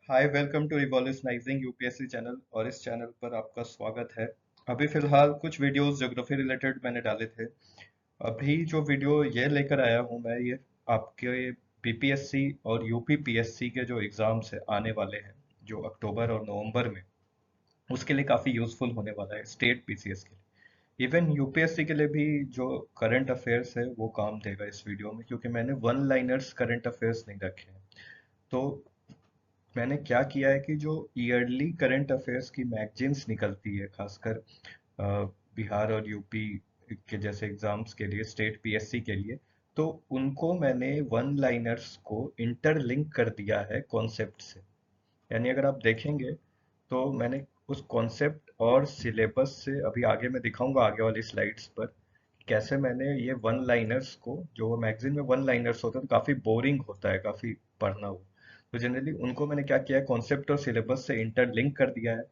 Hi, welcome to revolutionising UPSC channel. और इस channel पर आपका स्वागत है। अभी फिलहाल कुछ वीडियोस ज्योग्राफी रिलेटेड मैंने डाले थे। अभी जो वीडियो ये लेकर आया हूँ मैं, ये आपके बीपीएससी और यूपीपीएससी के जो एग्जाम्स है आने वाले हैं, जो अक्टूबर और नवंबर में, उसके लिए काफ़ी यूजफुल होने वाला है स्टेट पीसीएस के लिए। इवन यूपीएससी के लिए भी जो करंट अफेयर्स है वो काम देगा इस वीडियो में, क्योंकि मैंने वन लाइनर्स करंट अफेयर्स नहीं रखे हैं। तो मैंने क्या किया है कि जो ईयरली करंट अफेयर्स की मैगजीन्स निकलती है, खासकर अ, बिहार और यूपी के जैसे एग्जाम्स के लिए, स्टेट पीएससी के लिए, तो उनको मैंने वन लाइनर्स को इंटरलिंक कर दिया है कॉन्सेप्ट से। यानी अगर आप देखेंगे तो मैंने उस कॉन्सेप्ट और सिलेबस से, अभी आगे मैं दिखाऊंगा आगे वाली स्लाइड्स पर, कैसे मैंने ये वन लाइनर्स को, जो वो मैगजीन में वन लाइनर्स होते हैं तो काफ़ी बोरिंग होता है काफ़ी पढ़ना वो, तो जनरली उनको मैंने क्या किया है, कॉन्सेप्ट और सिलेबस से इंटरलिंक कर दिया है,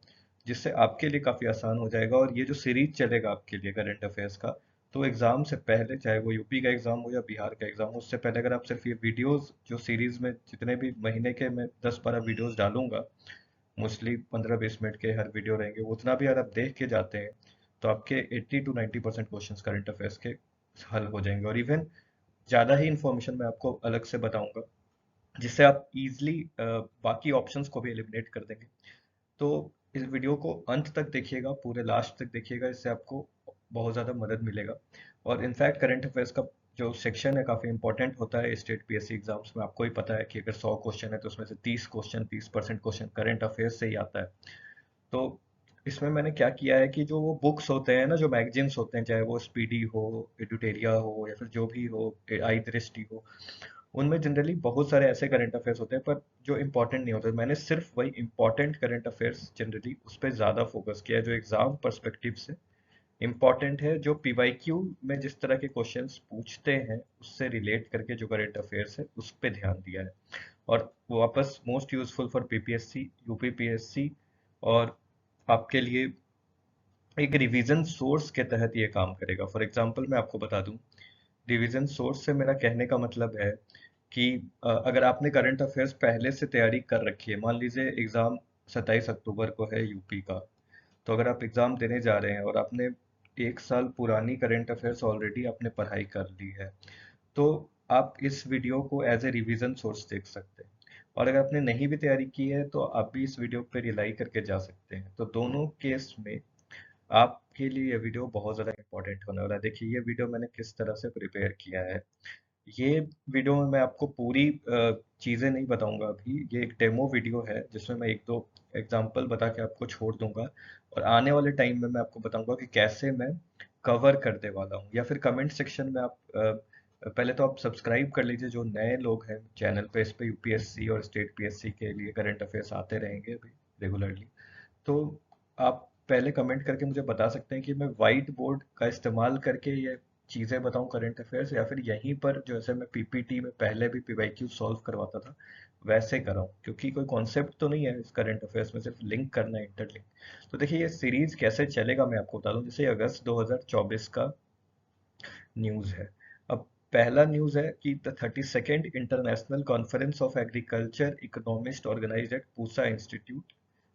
जिससे आपके लिए काफ़ी आसान हो जाएगा। और ये जो सीरीज चलेगा आपके लिए करंट अफेयर्स का, तो एग्जाम से पहले, चाहे वो यूपी का एग्जाम हो या बिहार का एग्जाम हो, उससे पहले अगर आप सिर्फ ये वीडियोस, जो सीरीज में जितने भी महीने के मैं 10-12 वीडियोस डालूंगा, मोस्टली 15-20 मिनट के हर वीडियो रहेंगे, उतना भी अगर आप देख के जाते हैं तो आपके 80 to 90% क्वेश्चन करंट अफेयर्स के हल हो जाएंगे। और इवन ज़्यादा ही इंफॉर्मेशन मैं आपको अलग से बताऊंगा, जिससे आप इजीली बाकी ऑप्शंस को भी एलिमिनेट कर देंगे। तो इस वीडियो को अंत तक देखिएगा, पूरे लास्ट तक देखिएगा, इससे आपको बहुत ज़्यादा मदद मिलेगा। और इनफैक्ट करंट अफेयर्स का जो सेक्शन है काफ़ी इंपॉर्टेंट होता है स्टेट पीएससी एग्जाम्स में। आपको ही पता है कि अगर 100 क्वेश्चन है तो उसमें से 30 क्वेश्चन, 30% क्वेश्चन करंट अफेयर्स से ही आता है। तो इसमें मैंने क्या किया है कि जो वो बुक्स होते हैं ना, जो मैगजीन्स होते हैं, चाहे वो स्पीडी हो, एडुटेरिया हो, या फिर जो भी हो, आई दृष्टि हो, उनमें जनरली बहुत सारे ऐसे करंट अफेयर्स होते हैं पर जो इंपॉर्टेंट नहीं होते। मैंने सिर्फ वही इंपॉर्टेंट करंट अफेयर्स जनरली उस पर ज़्यादा फोकस किया है, जो एग्जाम पर्सपेक्टिव से इम्पॉर्टेंट है, जो पीवाईक्यू में जिस तरह के क्वेश्चंस पूछते हैं उससे रिलेट करके जो करंट अफेयर्स है उस पर ध्यान दिया है। और वो वापस most useful for PPSC, UPPSC, और आपके लिए एक रिवीजन सोर्स के तहत ये काम करेगा। फॉर एग्जांपल मैं आपको बता दूं, रिवीजन सोर्स से मेरा कहने का मतलब है कि अगर आपने करंट अफेयर्स पहले से तैयारी कर रखी है, मान लीजिए एग्जाम 27 अक्टूबर को है यूपी का, तो अगर आप एग्जाम देने जा रहे हैं और आपने 1 साल पुरानी करंट अफेयर्स ऑलरेडी आपने पढ़ाई कर ली है, तो आप इस वीडियो को एज ए रिवीजन सोर्स देख सकते हैं। और अगर आपने नहीं भी तैयारी की है तो आप भी इस वीडियो पे रिलाई करके जा सकते हैं। तो दोनों केस में आपके लिए ये वीडियो बहुत ज़्यादा इंपॉर्टेंट होने वाला है। देखिए ये वीडियो मैंने किस तरह से प्रिपेयर किया है। ये वीडियो में मैं आपको पूरी चीज़ें नहीं बताऊंगा, अभी ये एक डेमो वीडियो है जिसमें मैं एक दो एग्जांपल बता के आपको छोड़ दूंगा। और आने वाले टाइम में मैं आपको बताऊंगा कि कैसे मैं कवर करने वाला हूँ। या फिर कमेंट सेक्शन में आप पहले तो आप सब्सक्राइब कर लीजिए, जो नए लोग हैं चैनल पे, इस पे यूपीएससी और स्टेट पीएससी के लिए करंट अफेयर्स आते रहेंगे अभी रेगुलरली। तो आप पहले कमेंट करके मुझे बता सकते हैं कि मैं वाइट बोर्ड का इस्तेमाल करके ये चीज़ें बताऊं करंट अफेयर्स, या फिर यहीं पर जैसे मैं पीपीटी में पहले भी पीवाईक्यू सॉल्व करवाता था वैसे कराऊं, क्योंकि कोई कॉन्सेप्ट तो नहीं है इस करंट अफेयर्स में, सिर्फ लिंक करना है, इंटरलिंक। तो देखिए ये सीरीज कैसे चलेगा मैं आपको बता दूं। जैसे अगस्त 2024 का न्यूज़ है। अब पहला न्यूज़ है कि the 32nd international conference of agriculture economist organized at Pusa institute,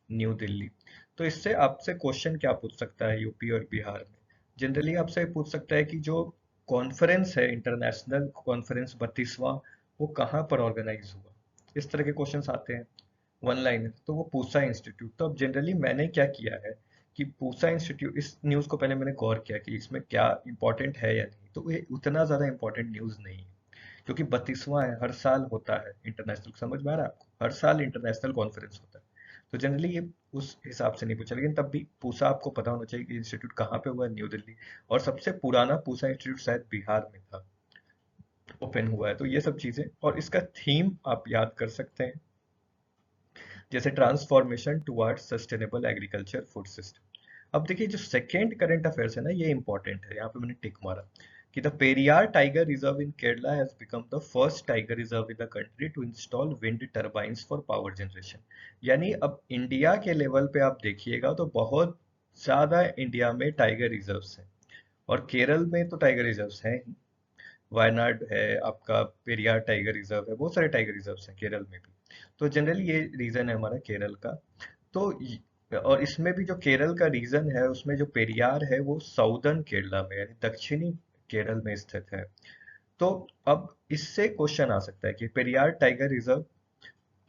new Delhi. तो इससे आपसे क्वेश्चन क्या पूछ सकता है यूपी और बिहार में, जनरली आपसे पूछ सकता है कि जो कॉन्फ्रेंस है, इंटरनेशनल कॉन्फ्रेंस 32वां, वो कहाँ पर ऑर्गेनाइज हुआ। इस तरह के क्वेश्चंस आते हैं वन लाइन। तो वो पूसा इंस्टीट्यूट, तो अब जनरली मैंने क्या किया है कि पूसा इंस्टीट्यूट, इस न्यूज़ को पहले मैंने गौर किया कि इसमें क्या इंपॉर्टेंट है या नहीं, तो ये उतना ज़्यादा इंपॉर्टेंट न्यूज़ नहीं है, क्योंकि 32वां है, हर साल होता है इंटरनेशनल, समझ में आ रहा है आपको, हर साल इंटरनेशनल कॉन्फ्रेंस होता है। तो जनरली ये उस हिसाब से नहीं पूछा, लेकिन तब भी पूसा आपको पता होना चाहिए कि इंस्टीट्यूट कहाँ पे हुआ है, न्यू दिल्ली। और सबसे पुराना पूसा इंस्टीट्यूट शायद बिहार में था, ओपन हुआ है। तो ये सब चीज़ें, और इसका थीम आप याद कर सकते हैं, जैसे transformation towards sustainable agriculture food system. अब देखिए जो सेकेंड करंट अफेयर्स है ना, ये इंपॉर्टेंट है, यहाँ पे मैंने टिक मारा कि the Periyar tiger reserve in Kerala has become the first tiger reserve in the country to install wind turbines for power generation. यानी अब इंडिया के लेवल पे आप देखिएगा तो बहुत ज्यादा इंडिया में टाइगर रिजर्व्स हैं, और केरल में तो टाइगर रिजर्व्स हैं ही, वायनाड है आपका, पेरियार टाइगर रिजर्व है, बहुत सारे टाइगर रिजर्व्स हैं केरल में भी। तो जनरली ये रीजन है हमारा केरल का। तो और इसमें भी जो केरल का रीजन है उसमें जो पेरियार है वो साउदर्न केरला में यानी दक्षिणी केरल में स्थित है। तो अब इससे क्वेश्चन आ सकता है कि पेरियार टाइगर रिजर्व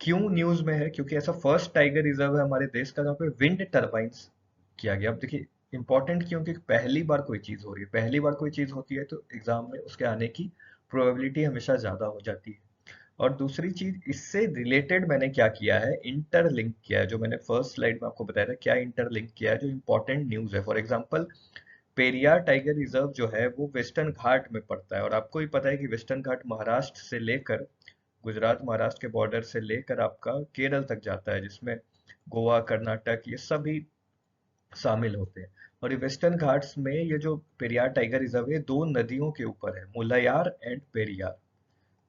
क्यों न्यूज में है, क्योंकि ऐसा फर्स्ट टाइगर रिजर्व है हमारे देश का जहाँ पे विंड टर्बाइंस किया गया। अब देखिए इंपॉर्टेंट क्यों, क्योंकि पहली बार कोई चीज हो रही है, पहली बार कोई चीज होती है तो एग्जाम में उसके आने की प्रोबेबिलिटी हमेशा ज्यादा हो जाती है। और दूसरी चीज इससे रिलेटेड मैंने क्या किया है, इंटरलिंक किया है, जो मैंने फर्स्ट स्लाइड में आपको बताया था क्या इंटरलिंक किया है, जो इंपॉर्टेंट न्यूज है। For example Periyar tiger reserve जो है वो वेस्टर्न घाट में पड़ता है, और आपको ही पता है कि वेस्टर्न घाट महाराष्ट्र से लेकर गुजरात महाराष्ट्र के बॉर्डर से लेकर आपका केरल तक जाता है, जिसमें गोवा कर्नाटक ये सभी शामिल होते हैं। और ये वेस्टर्न घाट्स में ये जो पेरियार टाइगर रिजर्व है दो नदियों के ऊपर है, मुलैयार एंड पेरियार।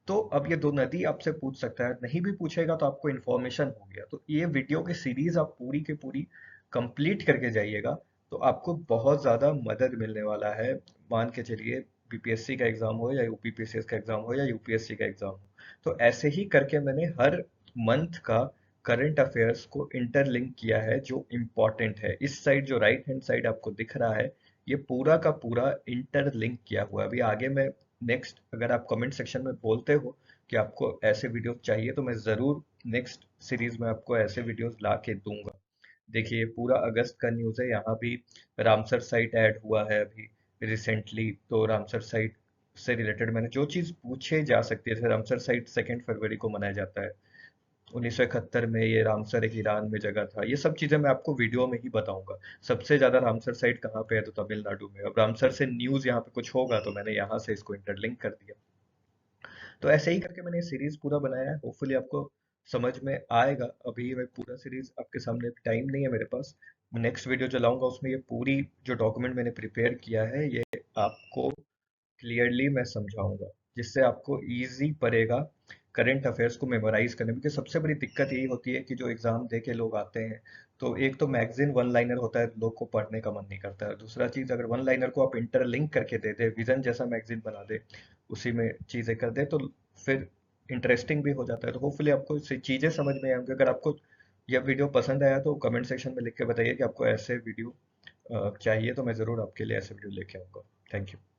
तो अब ये दो नदी आपसे पूछ सकता है, नहीं भी पूछेगा तो आपको इन्फॉर्मेशन हो गया। तो ये वीडियो की सीरीज आप पूरी की पूरी कंप्लीट करके जाइएगा तो आपको बहुत ज़्यादा मदद मिलने वाला है। मान के चलिए बीपीएससी का एग्जाम हो या यूपीपीसीएस का एग्जाम हो या यूपीएससी का एग्जाम हो, तो ऐसे ही करके मैंने हर मंथ का करंट अफेयर्स को इंटरलिंक किया है जो इम्पोर्टेंट है। इस साइड जो राइट हैंड साइड आपको दिख रहा है ये पूरा का पूरा इंटरलिंक किया हुआ है। अभी आगे मैं नेक्स्ट अगर आप कमेंट सेक्शन में बोलते हो कि आपको ऐसे वीडियो चाहिए तो मैं ज़रूर नेक्स्ट सीरीज में आपको ऐसे वीडियोस ला के दूंगा। देखिए पूरा अगस्त का न्यूज़ है, यहाँ भी रामसर साइट ऐड हुआ है अभी रिसेंटली। तो रामसर साइट से रिलेटेड मैंने जो चीज़ पूछे जा सकती है, जैसे रामसर साइट 2 फरवरी को मनाया जाता है, 1971 में ये रामसर एक ईरान में जगह था। ये सब चीज़ें मैं आपको वीडियो में ही बताऊंगा। सबसे ज़्यादा रामसर साइट कहाँ पे है, तो तमिलनाडु में। अब रामसर से न्यूज़ यहाँ पे कुछ होगा तो मैंने यहाँ से इसको इंटरलिंक कर दिया। तो ऐसे ही करके मैंने ये सीरीज पूरा बनाया है, होपफुली आपको समझ में आएगा। अभी मैं पूरा सीरीज आपके सामने टाइम नहीं है मेरे पास, नेक्स्ट वीडियो जो लाऊंगा उसमें ये पूरी जो डॉक्यूमेंट मैंने प्रिपेयर किया है ये आपको क्लियरली मैं समझाऊंगा, जिससे आपको इजी पड़ेगा करंट अफेयर्स को मेमोराइज करने में। क्योंकि सबसे बड़ी दिक्कत यही होती है कि जो एग्जाम दे के लोग आते हैं तो एक तो मैगजीन वन लाइनर होता है, लोग को पढ़ने का मन नहीं करता है। दूसरा चीज अगर वन लाइनर को आप इंटरलिंक करके दे दे, विजन जैसा मैगजीन बना दे, उसी में चीजें कर दे, तो फिर इंटरेस्टिंग भी हो जाता है। तो होपफुली आपको चीजें समझ में आएंगी। अगर आपको यह वीडियो पसंद आया तो कमेंट सेक्शन में लिख के बताइए कि आपको ऐसे वीडियो चाहिए, तो मैं जरूर आपके लिए ऐसे वीडियो लेके आऊंगा। Thank you.